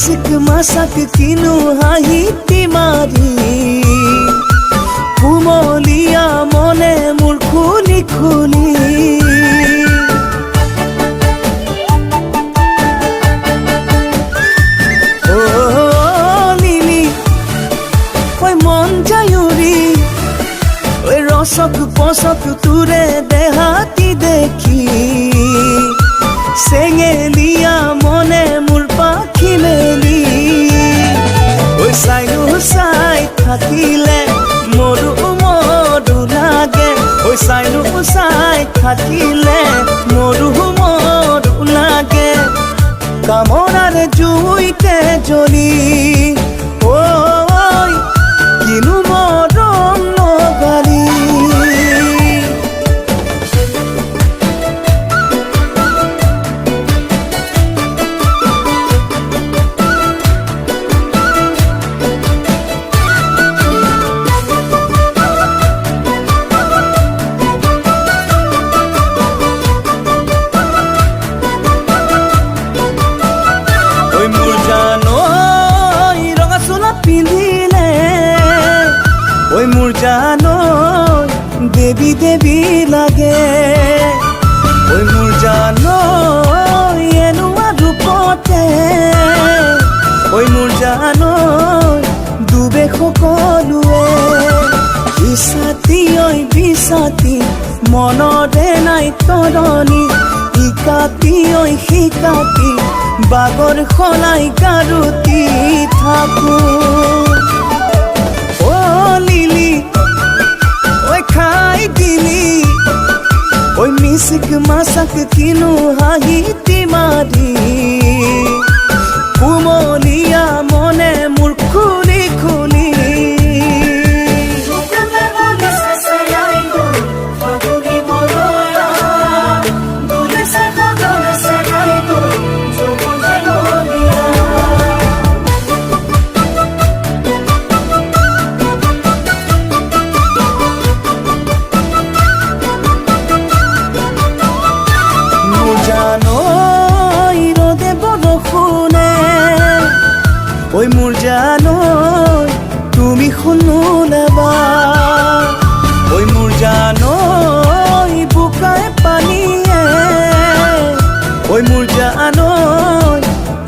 মিচিক মাছাক কিনো হাঁহিটি মাৰি কুমলীয়া মনে মোৰ খুলি খুলি মন যায়ুৰি ৰসক পচক তোৰে দেহাতি দেখি চেঙেলীয়া মনে মোৰ পাখি মেলি চাইনো চাই থাকিলে মৰু মৰু লাগে চাইনো চাই থাকিলে মৰু মৰু লাগে কামনাৰে জুইতে জ্বলি কিনো মৰম নগালি মোৰ জানো ৰঙা চোলা পিন্ধিলে মোৰ জানো দেৱী দেৱী লাগে মোৰ জানো এনেকুৱা ৰূপতে মোৰ জানো ডুবে সকলোৱে বিচাতি বিচাতি মনতে নাই তৰণি ইকাতি শিকাতি বাগৰ সলাই কাৰুতি থাকো লিলি খাই দিলি মিচিক মাছাক কিনো হাঁহিটি মাৰি কুমলীয়া মনে মোৰ খুলি খুলি মোৰ জানো তুমি শুনো নাবা মোৰ জানো বোকাই পানীয়ে মোৰ জানো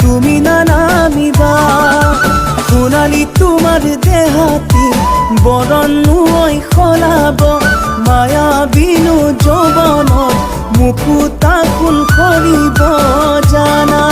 তুমি নানামিবা সোণালী তোমাৰ দেহাতি বৰণ সলাব মায়া বিনু যৌৱনত মুকুতা ফুল কৰিব জানা